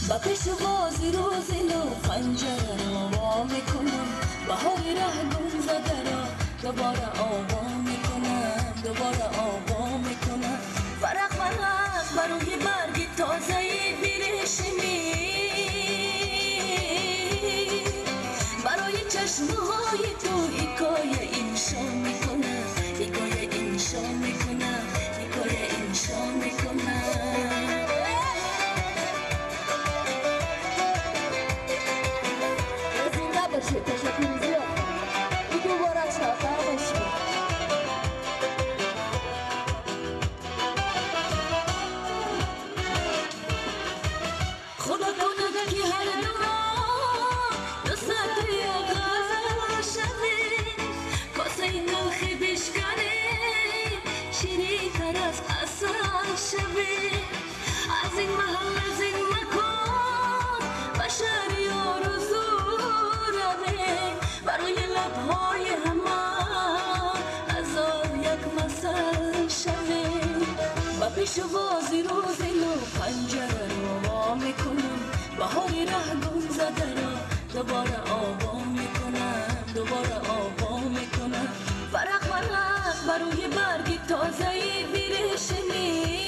بکش بازی روزی نو پنجره رو وا میکنم بهاری ره گم زده را دوباره آوا میکنم دوباره آوا میکنم فرق برای برگی تازه بیرشمی برای چشمهای تو حکایه انشا میکنم حکایه انشا میکنم حکایه انشا میکنم تشکر زیاد این دوباره شاکر باشید خدا کنه که هر دوران دوست یا غزل شده کاسه نلخی بشکنه شیری تر از اصل شده از این محل از این مکان بشر یارزو برای لبهای همان هزار یک مثل شوه و پیش بازی روزی نو پنجره رو وا میکنم بهاری ره گم زده را دوباره آوا میکنم دوباره آوا میکنم فرق برای برگی تازه بیرشمی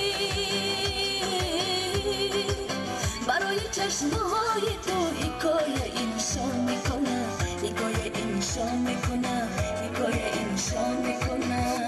برای چشمهای تو حکایه انشا میکنم حکایه انشا میکنم حکایه انشا میکنم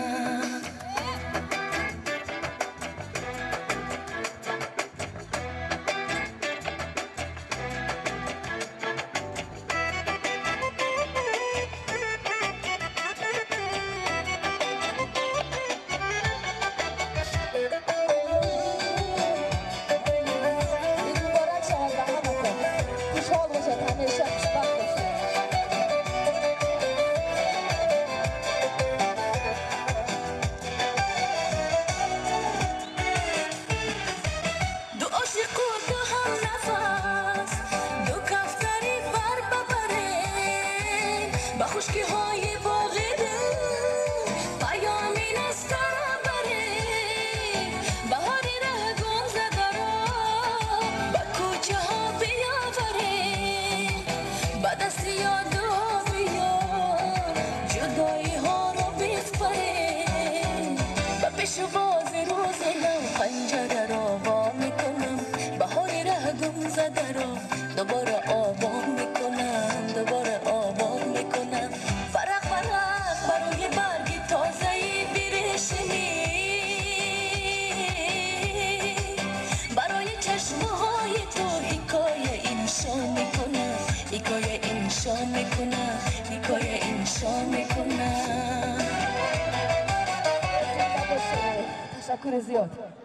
خشکی های باغ دل پیامی نستر بره بهاری ره گم زده را به کوچه ها بیاوره به دست یاد و بیار جدایی ها رو بسپره به پیش باز روز نو پنجره را وا میکنم بهاری ره گم زده را دوباره آوا میکنم دوباره آوا میکنم فرق برای برگی تازه بیرشمی برای چشمهای تو حکایه انشا میکنم حکایه انشا میکنم حکایه انشا میکنم تشکر زیاد